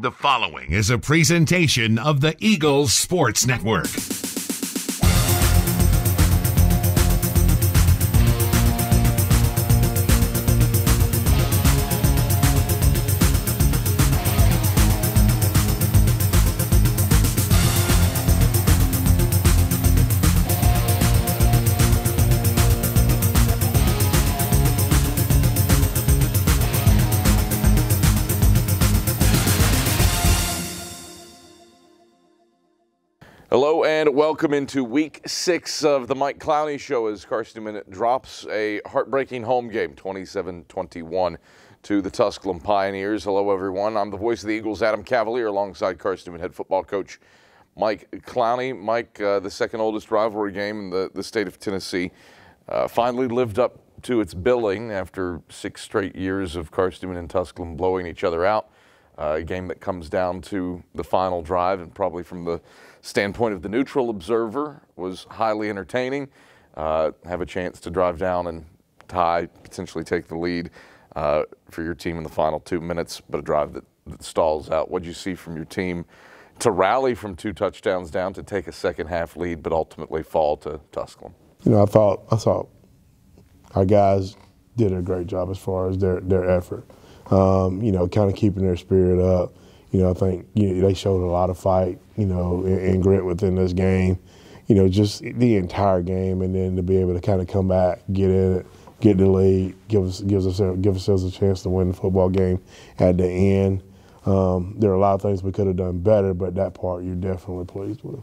The following is a presentation of the Eagles Sports Network. Hello and welcome into Week 6 of the Mike Clowney Show as Carson-Newman drops a heartbreaking home game, 27-21 to the Tusculum Pioneers. Hello, everyone. I'm the voice of the Eagles, Adam Cavalier, alongside Carson-Newman head football coach Mike Clowney. Mike, the second oldest rivalry game in the state of Tennessee, finally lived up to its billing after 6 straight years of Carson-Newman and Tusculum blowing each other out. A game that comes down to the final drive, and probably from the standpoint of the neutral observer was highly entertaining. Have a chance to drive down and tie, potentially take the lead for your team in the final 2 minutes, but a drive that stalls out. What did you see from your team to rally from 2 touchdowns down to take a second half lead, but ultimately fall to Tusculum? You know, I thought our guys did a great job as far as their effort. You know, kind of keeping their spirit up. You know, I think they showed a lot of fight, you know, and grit within this game. You know, just the entire game, and then to be able to kind of come back, get in it, get the lead, give ourselves a chance to win the football game at the end. There are a lot of things we could have done better, but that part you're definitely pleased with.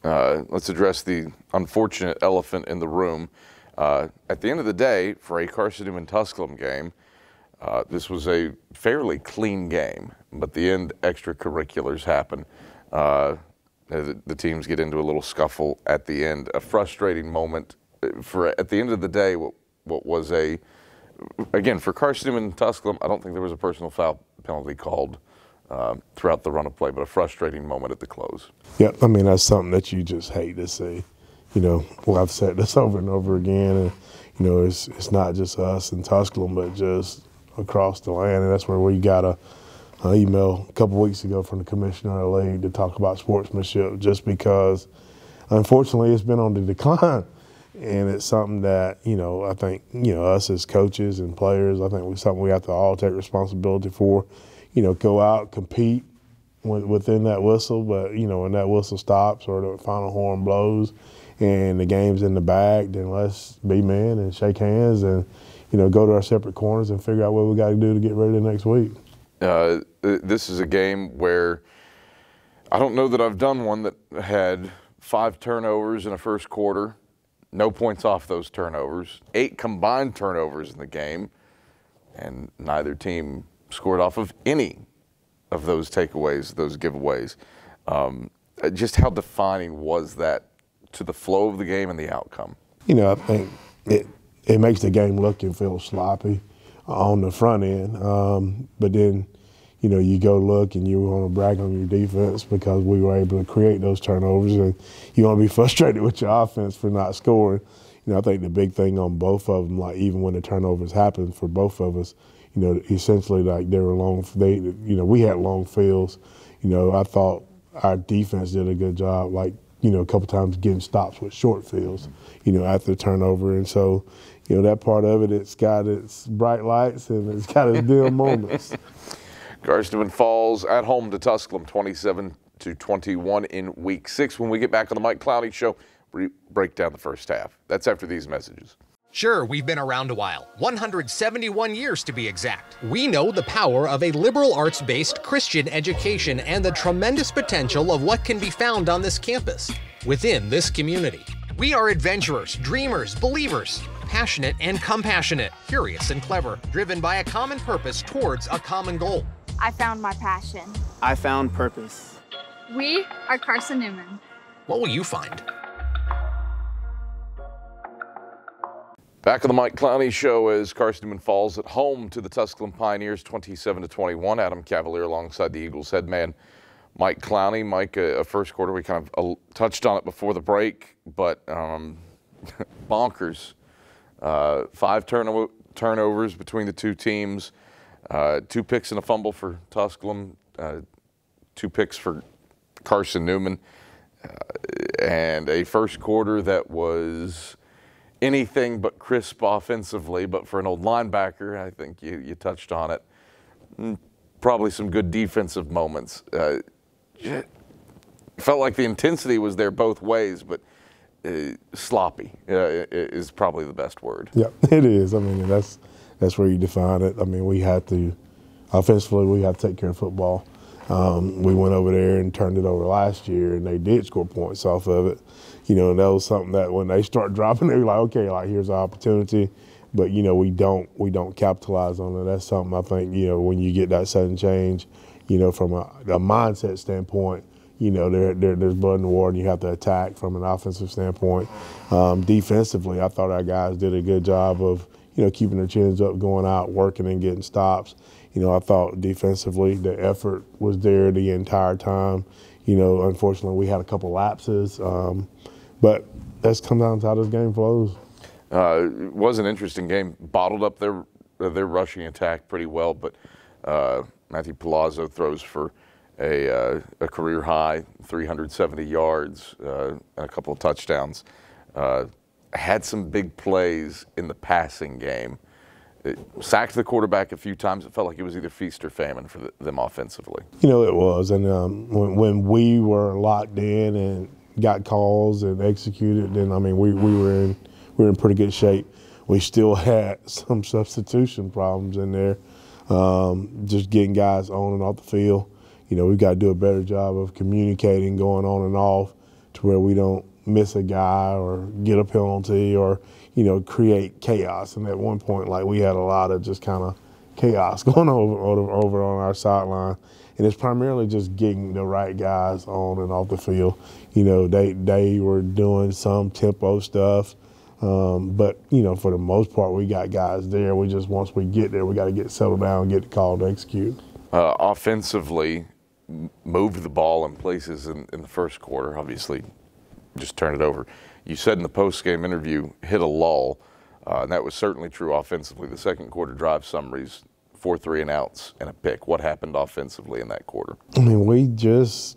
Let's address the unfortunate elephant in the room. At the end of the day, for a Carson-Newman Tusculum game, this was a fairly clean game, but the end extracurriculars happen. The teams get into a little scuffle at the end. A frustrating moment at the end of the day. What was again for Carson-Newman and Tusculum, I don't think there was a personal foul penalty called throughout the run of play, but a frustrating moment at the close. Yeah, I mean that's something that you just hate to see. You know, well, I've said this over and over again, and you know it's not just us and Tusculum, but just across the land, and that's where we got a email a couple weeks ago from the commissioner of the league to talk about sportsmanship, just because unfortunately it's been on the decline, and it's something that I think us as coaches and players, I think it's something we have to all take responsibility for. Go out, compete within that whistle, but when that whistle stops or the final horn blows and the game's in the bag, then let's be men and shake hands and go to our separate corners and figure out what we got to do to get ready the next week. This is a game where I don't know that I've done one that had 5 turnovers in a first quarter, no points off those turnovers, 8 combined turnovers in the game, and neither team scored off of any of those takeaways, those giveaways. Just how defining was that to the flow of the game and the outcome? I think it makes the game look and feel sloppy on the front end. But then, you go look and you want to brag on your defense because we were able to create those turnovers, and you want to be frustrated with your offense for not scoring. I think the big thing on both of them, like even when the turnovers happened for both of us, essentially like they were we had long fields. I thought our defense did a good job, like, a couple times getting stops with short fields, after the turnover. And so, that part of it, it's got its bright lights and it's got its dim moments. Carson-Newman falls at home to Tusculum 27-21 in Week 6. When we get back on the Mike Clowney Show, we break down the first half. That's after these messages. Sure, we've been around a while, 171 years to be exact. We know the power of a liberal arts-based Christian education and the tremendous potential of what can be found on this campus, within this community. We are adventurers, dreamers, believers, passionate and compassionate, curious and clever, driven by a common purpose towards a common goal. I found my passion. I found purpose. We are Carson-Newman. What will you find? Back on the Mike Clowney Show as Carson-Newman falls at home to the Tusculum Pioneers 27-21. Adam Cavalier alongside the Eagles head man Mike Clowney. Mike, a first quarter, we kind of touched on it before the break, but bonkers. 5 turnovers between the two teams, 2 picks and a fumble for Tusculum. 2 picks for Carson-Newman, and a first quarter that was anything but crisp offensively. But for an old linebacker, I think you touched on it, probably some good defensive moments. Felt like the intensity was there both ways, but sloppy is probably the best word. Yeah, it is. I mean, that's where you define it. I mean, we had to, offensively, we had to take care of football. We went over there and turned it over last year, and they did score points off of it. You know, and that was something that when they start dropping, they were like, okay, like here's our opportunity. But, you know, we don't capitalize on it. That's something I think, you know, when you get that sudden change, you know, from a mindset standpoint, you know, there's blood in the water, and you have to attack from an offensive standpoint. Defensively, I thought our guys did a good job of, you know, keeping their chins up, going out, working and getting stops. You know, I thought defensively the effort was there the entire time. You know, unfortunately, we had a couple lapses, but that's come down to how this game flows. It was an interesting game. Bottled up their rushing attack pretty well, but Matthew Palazzo throws for a career high 370 yards and a couple of touchdowns. Had some big plays in the passing game. It sacked the quarterback a few times. It felt like it was either feast or famine for them offensively. You know, it was. And when we were locked in and got calls and executed, then, I mean, we were in pretty good shape. We still had some substitution problems in there, just getting guys on and off the field. You know, we've got to do a better job of communicating, going on and off, to where we don't miss a guy or get a penalty or, you know, create chaos. And at one point, like, we had a lot of just kind of chaos going over on our sideline. And it's primarily just getting the right guys on and off the field. You know, they were doing some tempo stuff. But, you know, for the most part, we got guys there. We just, once we get there, we got to get settled down and get the call to execute. Offensively, moved the ball in places in the first quarter, obviously just turned it over. You said in the post-game interview, hit a lull, and that was certainly true offensively. The second quarter drive summaries, 4 3-and-outs and a pick. What happened offensively in that quarter? I mean, we didn't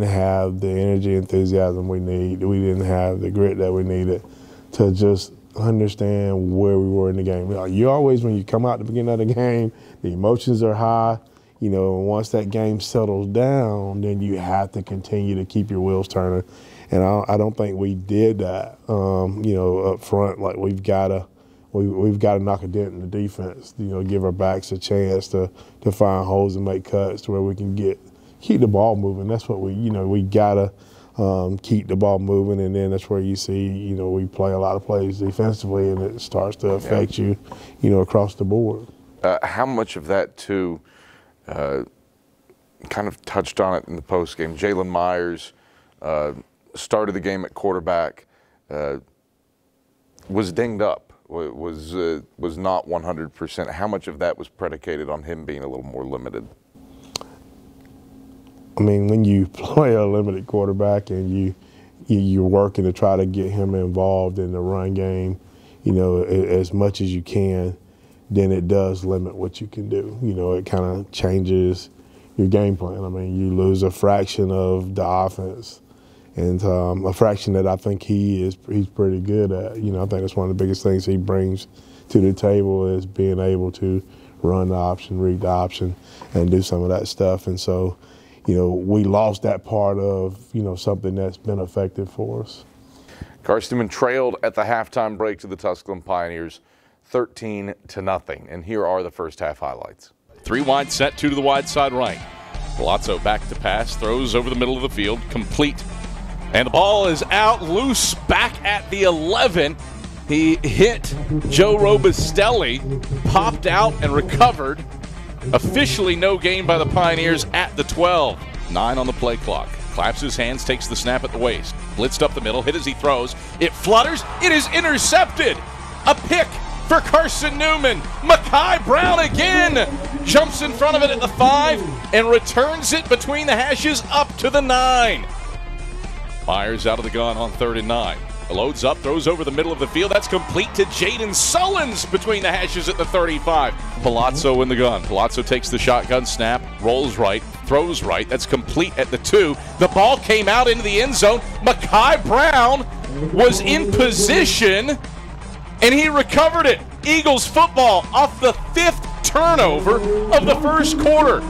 have the energy, enthusiasm we need. We didn't have the grit that we needed to just understand where we were in the game. You always, when you come out at the beginning of the game, the emotions are high. You know, once that game settles down, then you have to continue to keep your wheels turning. And I don't think we did that. You know, up front, like we've got to knock a dent in the defense. You know, give our backs a chance to find holes and make cuts to where we can keep the ball moving. That's what we gotta keep the ball moving, and then that's where you see, you know, we play a lot of plays defensively, and it starts to affect you know, across the board. How much of that too? Kind of touched on it in the post game. Jalen Myers started the game at quarterback, was dinged up, was not 100%. How much of that was predicated on him being a little more limited? I mean, when you play a limited quarterback and you're working to try to get him involved in the run game, you know, as much as you can, then it does limit what you can do. You know, it kind of changes your game plan. I mean, you lose a fraction of the offense, and a fraction that I think he's pretty good at. You know, I think that's one of the biggest things he brings to the table is being able to run the option, read the option, and do some of that stuff. And so, you know, we lost that part of, you know, something that's been effective for us. Carson-Newman trailed at the halftime break to the Tusculum Pioneers 13-0. And here are the first half highlights. 3 wide set, 2 to the wide side right. Palazzo back to pass, throws over the middle of the field, complete. And the ball is out loose back at the 11. He hit Joe Robustelli, popped out and recovered. Officially no gain by the Pioneers at the 12. 9 on the play clock. Claps his hands, takes the snap at the waist. Blitzed up the middle, hit as he throws. It flutters, it is intercepted. A pick for Carson-Newman. Mekhi Brown again jumps in front of it at the 5 and returns it between the hashes up to the 9. Myers out of the gun on 3rd and 9. loads up, throws over the middle of the field. That's complete to Jaden Sullins between the hashes at the 35. Palazzo in the gun. Palazzo takes the shotgun snap, rolls right, throws right. That's complete at the 2. The ball came out into the end zone. Mekhi Brown was in position, and he recovered it. Eagles football off the 5th turnover of the first quarter.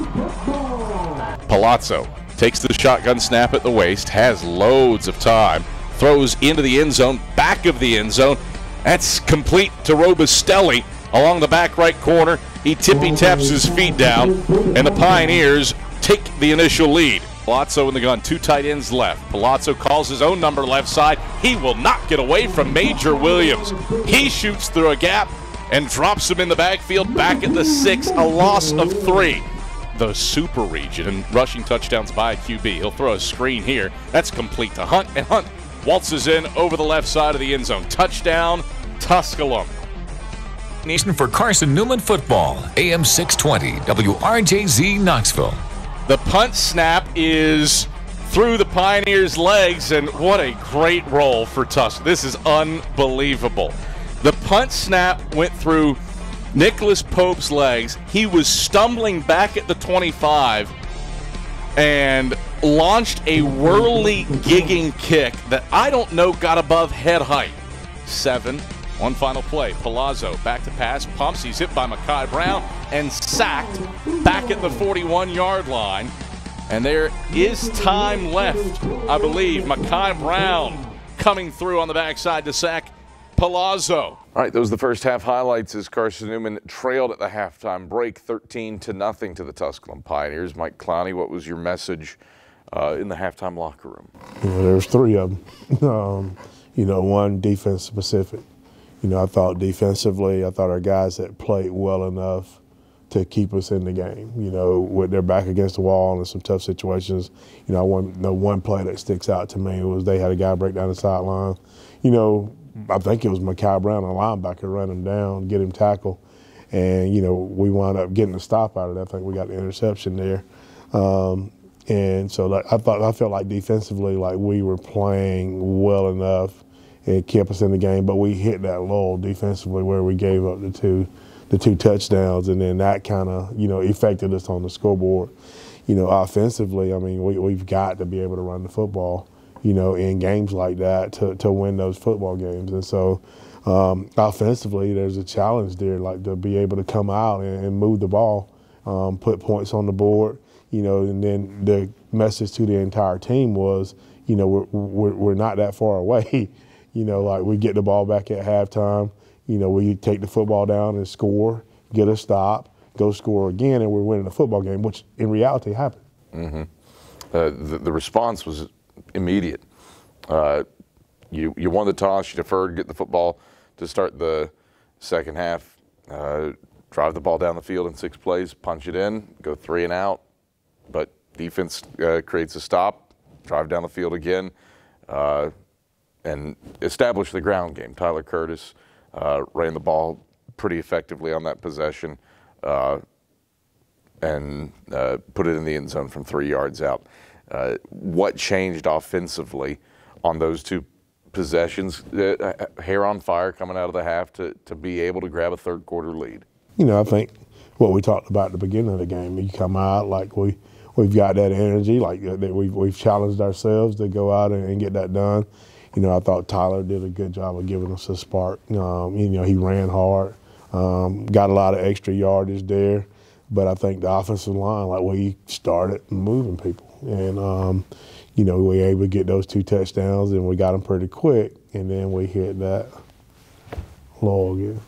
Palazzo takes the shotgun snap at the waist, has loads of time, throws into the end zone, back of the end zone. That's complete to Robustelli along the back right corner. He tippy-taps his feet down, and the Pioneers take the initial lead. Palazzo in the gun, 2 tight ends left. Palazzo calls his own number left side. He will not get away from Major Williams. He shoots through a gap and drops him in the backfield back at the 6, a loss of 3. The super region and rushing touchdowns by a QB. He'll throw a screen here. That's complete to Hunt, and Hunt waltzes in over the left side of the end zone. Touchdown, Tusculum. Nation for Carson-Newman football, AM 620, WRJZ Knoxville. The punt snap is through the Pioneers' legs, and what a great roll for Tusculum. This is unbelievable. The punt snap went through Nicholas Pope's legs. He was stumbling back at the 25 and launched a whirly gigging kick that I don't know got above head height. 7, one final play. Palazzo back to pass, pumps. He's hit by Mekhi Brown and sacked back at the 41-yard line. And there is time left, I believe. Mekhi Brown coming through on the backside to sack Palazzo. All right, those are the first half highlights as Carson-Newman trailed at the halftime break 13-0 to the Tusculum Pioneers. Mike Clowney, what was your message in the halftime locker room? There was 3 of them. One defense specific. I thought defensively, I thought our guys had played well enough to keep us in the game. With their back against the wall and some tough situations. One play that sticks out to me was they had a guy break down the sideline. I think it was Mekhi Brown, a linebacker, run him down, get him tackled. And, we wound up getting a stop out of that. I think we got the interception there. And so I felt like defensively, like we were playing well enough. It kept us in the game, but we hit that lull defensively where we gave up the two touchdowns, and then that kind of, affected us on the scoreboard. Offensively, we've got to be able to run the football, in games like that to win those football games. And so offensively, there's a challenge there, like to be able to come out and move the ball, put points on the board, and then the message to the entire team was, we're not that far away. Like we get the ball back at halftime, we take the football down and score, get a stop, go score again, and we're winning the football game, which in reality happened. Mm-hmm. The response was immediate. You won the toss, you deferred, get the football to start the second half, drive the ball down the field in 6 plays, punch it in, go 3 and out, but defense creates a stop, drive down the field again, and establish the ground game. Tyler Curtis ran the ball pretty effectively on that possession and put it in the end zone from 3 yards out. What changed offensively on those 2 possessions? Hair on fire coming out of the half to be able to grab a third quarter lead. I think what we talked about at the beginning of the game, you come out like we've got that energy, like we've challenged ourselves to go out and get that done. I thought Tyler did a good job of giving us a spark. He ran hard, got a lot of extra yardage there. But I think the offensive line, like we started moving people. And, we were able to get those 2 touchdowns, and we got them pretty quick. And then we hit that lull again.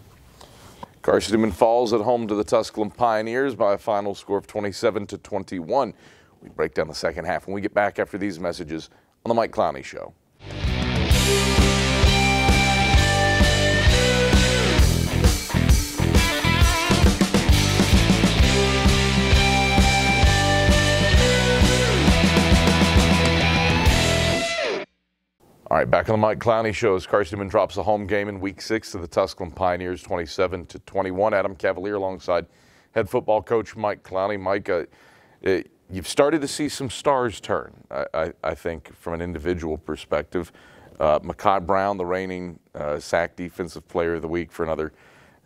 Carson-Newman falls at home to the Tusculum Pioneers by a final score of 27-21. We break down the second half when we get back after these messages on the Mike Clowney Show. All right, back on the Mike Clowney Show as Carson-Newman drops a home game in Week 6 to the Tusculum Pioneers, 27-21. Adam Cavalier alongside head football coach Mike Clowney. Mike, you've started to see some stars turn, I think, from an individual perspective. Mekhi Brown, the reigning SAC Defensive Player of the Week for another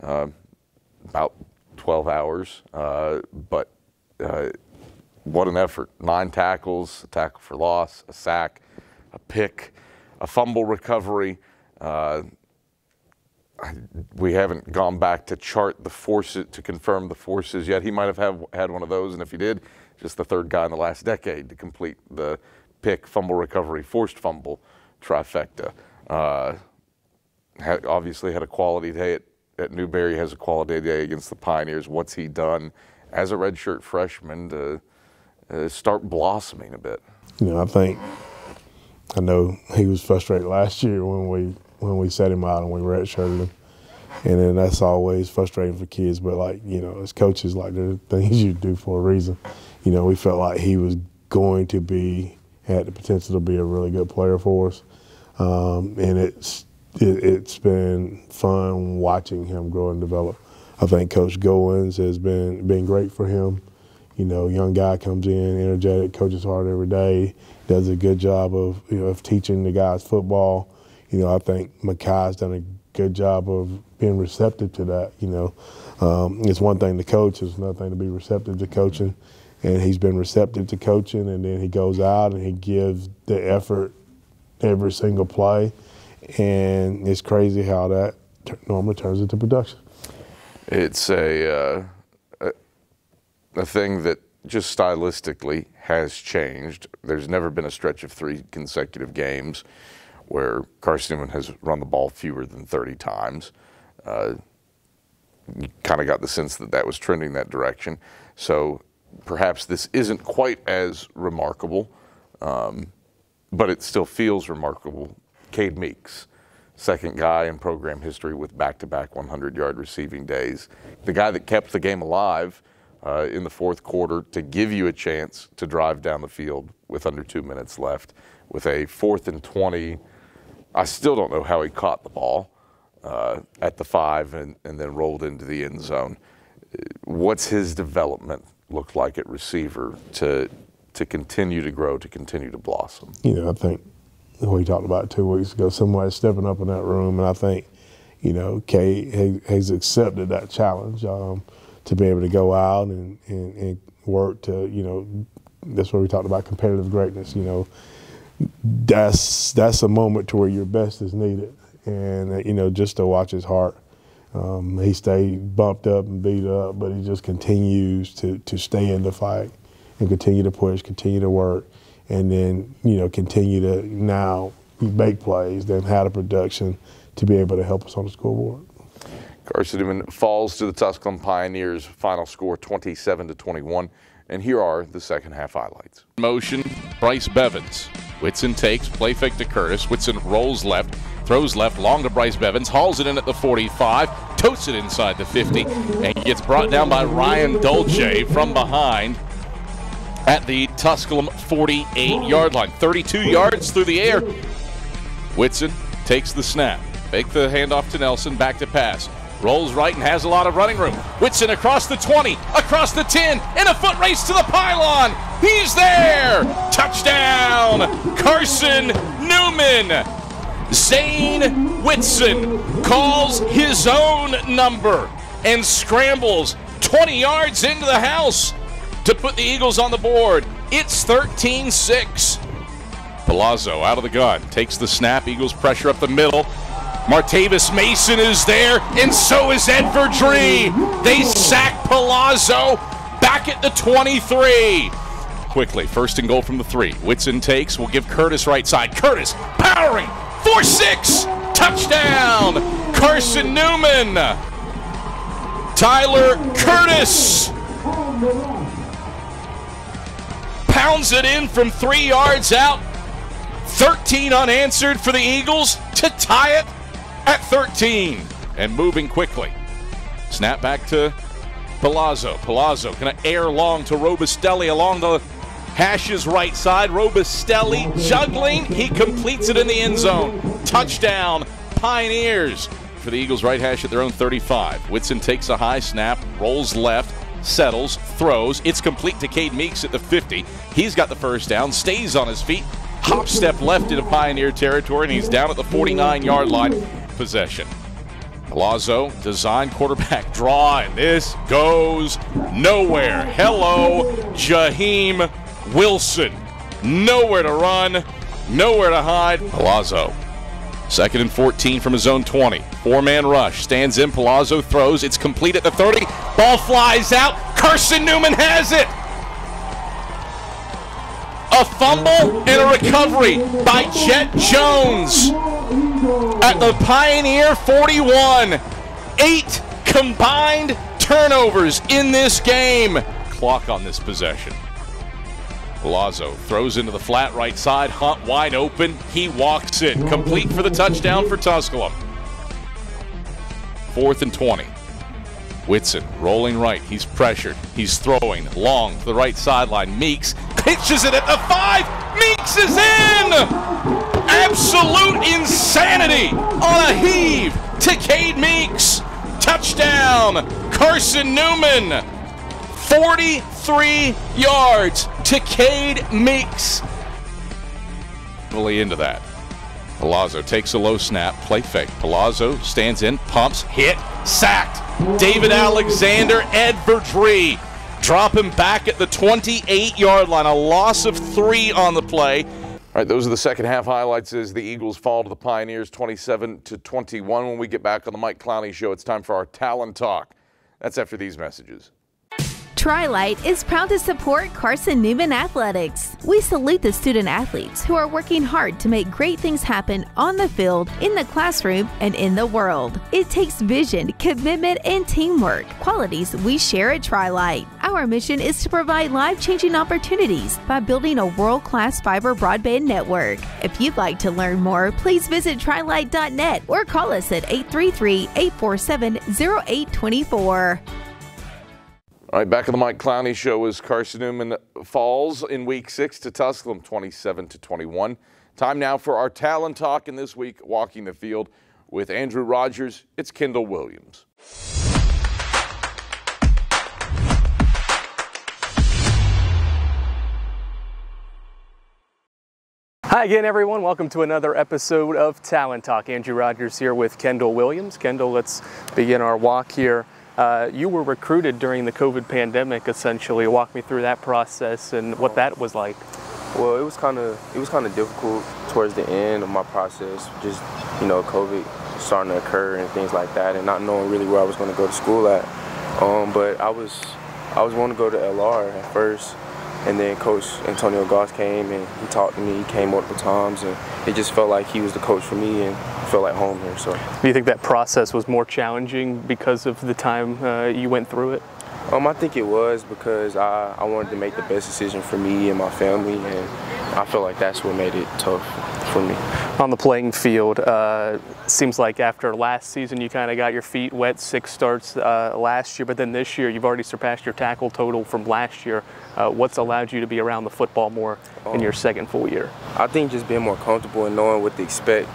about 12 hours. But what an effort. 9 tackles, a tackle for loss, a sack, a pick, a fumble recovery. We haven't gone back to chart the forces, to confirm the forces yet. He might have had one of those, and if he did, just the 3rd guy in the last decade to complete the pick, fumble recovery, forced fumble trifecta. Obviously had a quality day at Newberry, has a quality day against the Pioneers. What's he done as a redshirt freshman to start blossoming a bit? You know, I know he was frustrated last year when we set him out and we redshirted him. And then that's always frustrating for kids. But, like, you know, as coaches, like, there are things you do for a reason. You know, we felt like he was going to had the potential to be a really good player for us. And it's been fun watching him grow and develop. I think Coach Goins has been great for him. You know, young guy comes in, energetic, coaches hard every day, does a good job of teaching the guys football. You know, I think Mekhi's done a good job of being receptive to that. You know, it's one thing to coach, it's another thing to be receptive to coaching. And he's been receptive to coaching, and then he goes out and he gives the effort every single play. And it's crazy how that normally turns into production. It's a thing that just stylistically has changed. There's never been a stretch of 3 consecutive games where Carson-Newman has run the ball fewer than 30 times. You kind of got the sense that was trending that direction. So perhaps this isn't quite as remarkable, but it still feels remarkable. Cade Meeks, 2nd guy in program history with back-to-back 100-yard receiving days. The guy that kept the game alive in the 4th quarter to give you a chance to drive down the field with under 2 minutes left with a 4th and 20. I still don't know how he caught the ball at the 5 and then rolled into the end zone. What's his development look like at receiver to continue to grow, to continue to blossom? You know, I think we talked about 2 weeks ago, somebody stepping up in that room, and I think, you know, Kay has accepted that challenge to be able to go out and work to, you know, that's what we talked about, competitive greatness. You know, that's a moment to where your best is needed, and you know, just to watch his heart. He stayed bumped up and beat up, but he just continues to stay in the fight and continue to push, continue to work, and then, you know, continue to now make plays, then have the production to be able to help us on the scoreboard. Carson-Newman falls to the Tusculum Pioneers. Final score 27-21. And here are the second half highlights. Motion, Bryce Bevins. Whitson takes, play fake to Curtis. Whitson rolls left, throws left, long to Bryce Bevins, hauls it in at the 45, totes it inside the 50, and gets brought down by Ryan Dolce from behind at the Tusculum 48-yard line. 32 yards through the air. Whitson takes the snap. Fake the handoff to Nelson, back to pass. Rolls right and has a lot of running room. Whitson across the 20, across the 10, in a foot race to the pylon. He's there! Touchdown! Carson-Newman! Zane Whitson calls his own number and scrambles 20 yards into the house to put the Eagles on the board. It's 13-6. Palazzo out of the gun, takes the snap. Eagles pressure up the middle. Martavis Mason is there, and so is Ed Verdree. They sack Palazzo back at the 23. Quickly, 1st and goal from the 3. Whitson takes, will give Curtis right side. Curtis powering, 4-6, touchdown, Carson-Newman. Tyler Curtis pounds it in from 3 yards out. 13 unanswered for the Eagles to tie it at 13, and moving quickly. Snap back to Palazzo. Palazzo going to air long to Robustelli along the hash's right side. Robustelli juggling. He completes it in the end zone. Touchdown, Pioneers, for the Eagles right hash at their own 35. Whitson takes a high snap, rolls left, settles, throws. It's complete to Cade Meeks at the 50. He's got the first down, stays on his feet, hop step left into Pioneer territory, and he's down at the 49-yard line. Possession. Palazzo, design quarterback draw, and this goes nowhere. Hello, Jaheim Wilson. Nowhere to run, nowhere to hide. Palazzo, 2nd and 14 from his own 20. 4-man rush, stands in, Palazzo throws, it's complete at the 30. Ball flies out, Carson-Newman has it. A fumble and a recovery by Jet Jones at the Pioneer 41. 8 combined turnovers in this game. Clock on this possession. Palazzo throws into the flat right side. Hunt wide open. He walks it. Complete for the touchdown for Tusculum. 4th and 20. Whitson rolling right. He's pressured. He's throwing long to the right sideline. Meeks pitches it at the 5. Meeks is in! Absolute insanity on a heave to Cade Meeks. Touchdown, Carson-Newman. 43 yards to Cade Meeks. Fully into that. Palazzo takes a low snap, play fake. Palazzo stands in, pumps, hit, sacked. David Alexander, Ed Verdree. Drop him back at the 28-yard line. A loss of 3 on the play. All right, those are the second half highlights as the Eagles fall to the Pioneers 27-21. When we get back on the Mike Clowney Show, it's time for our Talent Talk. That's after these messages. Tri-Light is proud to support Carson-Newman Athletics. We salute the student athletes who are working hard to make great things happen on the field, in the classroom, and in the world. It takes vision, commitment, and teamwork, qualities we share at Tri-Light. Our mission is to provide life-changing opportunities by building a world-class fiber broadband network. If you'd like to learn more, please visit trilight.net or call us at 833-847-0824. All right, back on the Mike Clowney Show as Carson-Newman falls in Week 6 to Tusculum 27-21. Time now for our Talent Talk, and this week, walking the field with Andrew Rogers, it's Kendall Williams. Hi again, everyone. Welcome to another episode of Talent Talk. Andrew Rogers here with Kendall Williams. Kendall, let's begin our walk here. You were recruited during the COVID pandemic, essentially. Walk me through that process and what that was like. Well, it was kind of difficult towards the end of my process. Just, COVID starting to occur and things like that, and not knowing really where I was going to go to school at. But I was wanting to go to LR at first, and then Coach Antonio Goss came and he talked to me. He came multiple times, and it just felt like he was the coach for me and felt like home here. So, do you think that process was more challenging because of the time you went through it? I think it was because I wanted to make the best decision for me and my family, and I feel like that's what made it tough for me. On the playing field, seems like after last season you kind of got your feet wet, 6 starts last year, but then this year you've already surpassed your tackle total from last year. What's allowed you to be around the football more in your second full year? I think just being more comfortable and knowing what to expect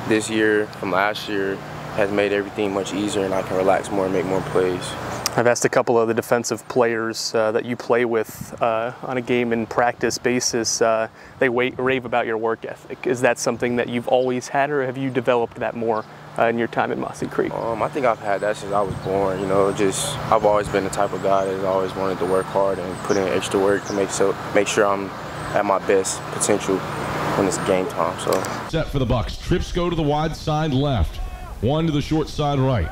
this year from last year has made everything much easier, and I can relax more and make more plays. I've asked a couple of the defensive players that you play with on a game and practice basis. They rave about your work ethic. Is that something that you've always had, or have you developed that more in your time at Mossy Creek? I think I've had that since I was born. I've always been the type of guy that always wanted to work hard and put in extra work to make sure I'm at my best potential when it's game time. So set for the Bucks. Trips go to the wide side left. 1 to the short side right.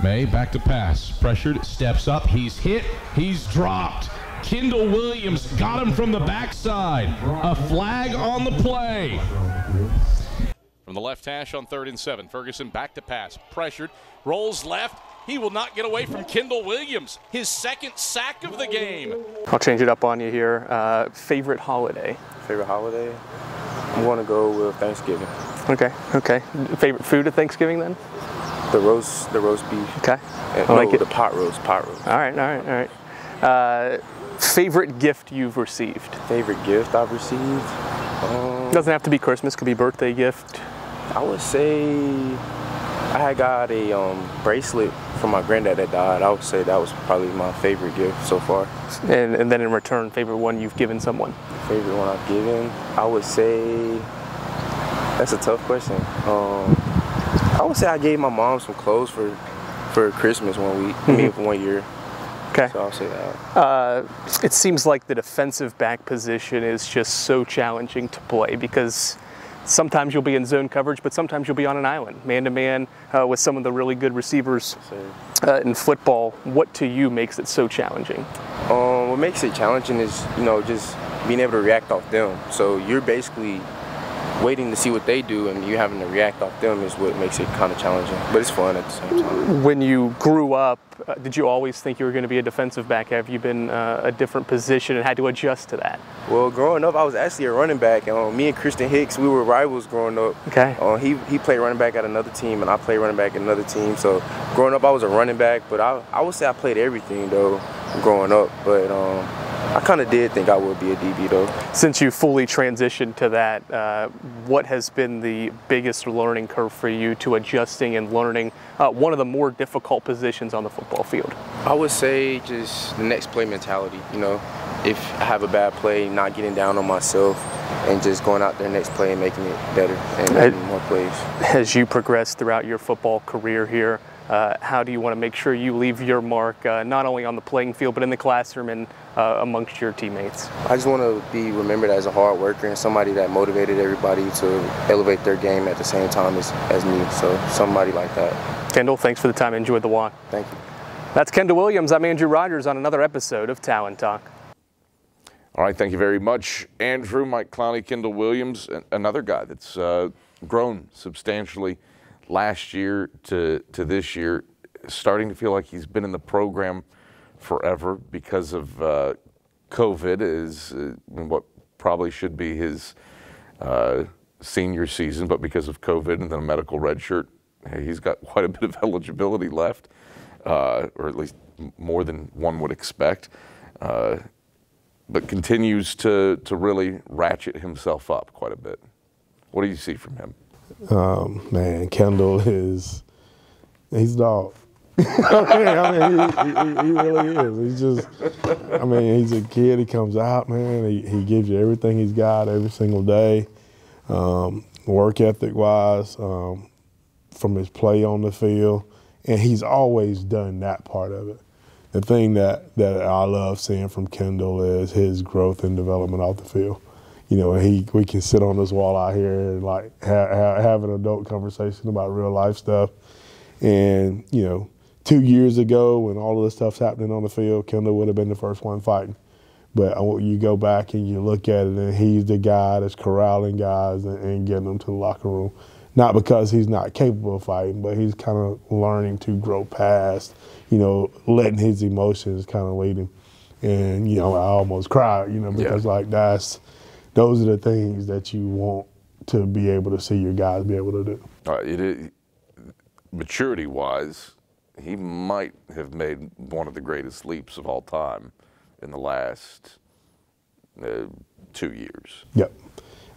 May back to pass. Pressured, steps up. He's hit. He's dropped. Kendall Williams got him from the backside. A flag on the play. From the left hash on 3rd and 7. Ferguson back to pass. Pressured. Rolls left. He will not get away from Kendall Williams. His second sack of the game. I'll change it up on you here. Favorite holiday? Favorite holiday? I'm going to go with Thanksgiving. Okay. Favorite food at Thanksgiving then? The roast beef. Okay. The pot roast. All right. Favorite gift you've received? Favorite gift I've received? Doesn't have to be Christmas, could be birthday gift. I would say I had got a bracelet from my granddad that died. I would say that was probably my favorite gift so far. And then in return, favorite one you've given someone? Favorite one I've given? I would say, that's a tough question. I would say I gave my mom some clothes for Christmas one week, I mean for 1 year. Okay. So I'll say that. It seems like the defensive back position is just so challenging to play because sometimes you'll be in zone coverage, but sometimes you'll be on an island, man-to-man, with some of the really good receivers in football. What to you makes it so challenging? What makes it challenging is, just being able to react off them. So you're basically waiting to see what they do, and you having to react off them is what makes it kind of challenging. But it's fun at the same time. When you grew up, did you always think you were going to be a defensive back? Have you been a different position and had to adjust to that? Well, growing up, I was actually a running back. Me and Christian Hicks, we were rivals growing up. Okay. He played running back at another team, and I played running back at another team. So growing up, I was a running back, but I would say I played everything, though, growing up. But I kind of did think I would be a DB, though. Since you fully transitioned to that, what has been the biggest learning curve for you to adjusting and learning one of the more difficult positions on the football field? I would say just the next play mentality. If I have a bad play, not getting down on myself and just going out there next play and making it better and making more plays. As you progress throughout your football career here, how do you want to make sure you leave your mark not only on the playing field but in the classroom and amongst your teammates? I just want to be remembered as a hard worker and somebody that motivated everybody to elevate their game at the same time as me, so somebody like that. Kendall, thanks for the time. Enjoyed the walk. Thank you. That's Kendall Williams. I'm Andrew Rogers on another episode of Talent Talk. All right, thank you very much, Andrew. Mike Clowney, Kendall Williams, another guy that's grown substantially last year to this year, starting to feel like he's been in the program forever because of COVID, is what probably should be his senior season, but because of COVID and then a medical red shirt, he's got quite a bit of eligibility left, or at least more than one would expect. But continues to really ratchet himself up quite a bit. What do you see from him? Man, Kendall he's a dog. I mean, he really is. He's just, he's a kid. He comes out, man. He gives you everything he's got every single day, work ethic-wise, from his play on the field, and he's always done that part of it. The thing that I love seeing from Kendall is his growth and development off the field. We can sit on this wall out here and like have an adult conversation about real life stuff. And 2 years ago, when all of this stuff's happening on the field, Kendall would have been the first one fighting. But you go back and you look at it, and he's the guy that's corralling guys and getting them to the locker room. Not because he's not capable of fighting, but he's kind of learning to grow past, letting his emotions kind of lead him. And, I almost cried, because those are the things that you want to be able to see your guys be able to do. Maturity-wise, he might have made one of the greatest leaps of all time in the last 2 years. Yep.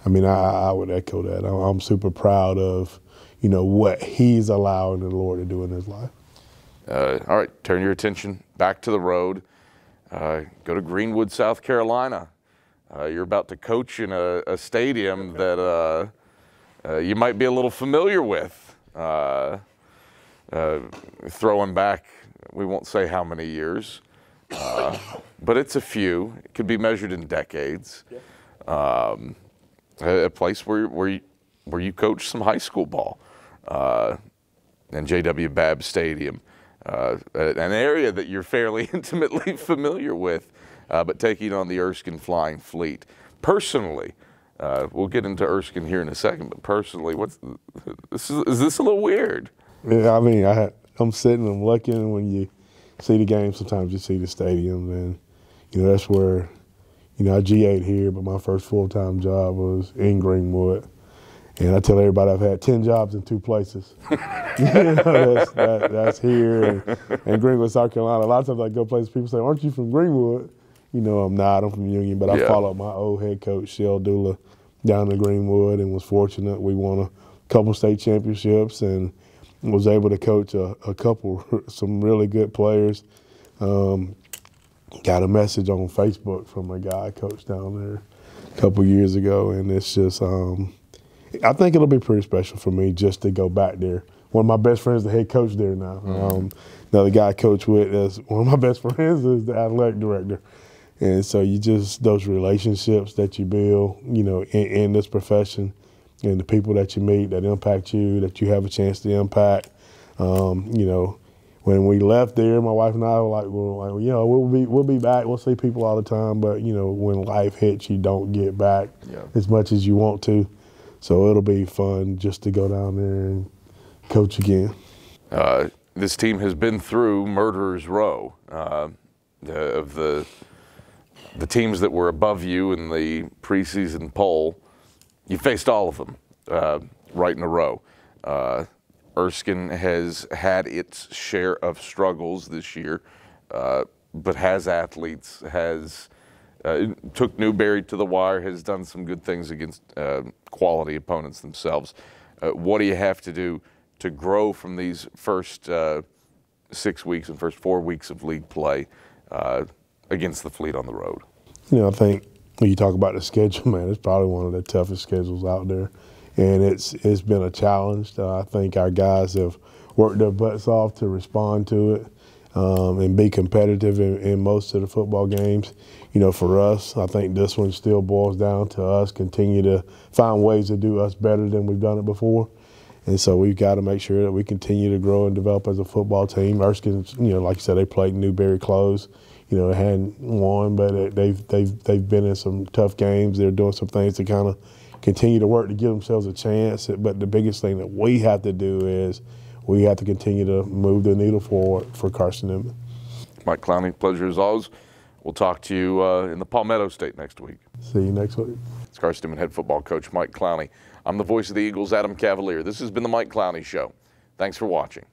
I would echo that. I'm super proud of, what he's allowing the Lord to do in his life. All right, turn your attention back to the road. Go to Greenwood, South Carolina. You're about to coach in a stadium that you might be a little familiar with. Throwing back, we won't say how many years, but it's a few. It could be measured in decades. A place where you coach some high school ball, and J.W. Babb Stadium, an area that you're fairly intimately familiar with, but taking on the Erskine Flying Fleet. Personally, we'll get into Erskine here in a second, but personally, is this a little weird? Yeah, I'm sitting, I'm looking. When you see the game, sometimes you see the stadium, and that's where. I G8 here, but my first full-time job was in Greenwood. And I tell everybody I've had 10 jobs in 2 places. That's here and Greenwood, South Carolina. A lot of times I go places, people say, "Aren't you from Greenwood?" I'm not. I'm from Union, but I followed my old head coach, Shell Dula, down to Greenwood and was fortunate. We won a couple state championships, and was able to coach a couple, some really good players. Got a message on Facebook from a guy I coached down there a couple years ago, and it's just, I think it'll be pretty special for me just to go back there. One of my best friends, the head coach there now. Another guy I coach with, is one of my best friends is the athletic director. And so those relationships that you build, you know, in this profession, and the people that you meet that impact you, that you have a chance to impact. You know, when we left there, my wife and I were like, you know, we'll be back. We'll see people all the time, but you know, when life hits, you don't get back as much as you want to. So it'll be fun just to go down there and coach again. This team has been through Murderer's Row. Of the teams that were above you in the preseason poll, you faced all of them right in a row. Erskine has had its share of struggles this year, but has athletes, took Newberry to the wire, has done some good things against quality opponents themselves. What do you have to do to grow from these first 6 weeks and first 4 weeks of league play against the Fleet on the road? You know, I think when you talk about the schedule, man, it's probably one of the toughest schedules out there. And it's been a challenge. I think our guys have worked their butts off to respond to it and be competitive in most of the football games. You know, for us, I think this one still boils down to us continue to find ways to do us better than we've done it before. And so we've got to make sure that we continue to grow and develop as a football team. Erskine's, you know, like you said, they played Newberry close. You know, they hadn't won, but they've been in some tough games. They're doing some things to kind of continue to work to give themselves a chance. But the biggest thing that we have to do is we have to continue to move the needle forward for Carson-Newman. Mike Clowney, pleasure as always. We'll talk to you in the Palmetto State next week. See you next week. It's Carson-Newman head football coach Mike Clowney. I'm the voice of the Eagles, Adam Cavalier. This has been the Mike Clowney Show. Thanks for watching.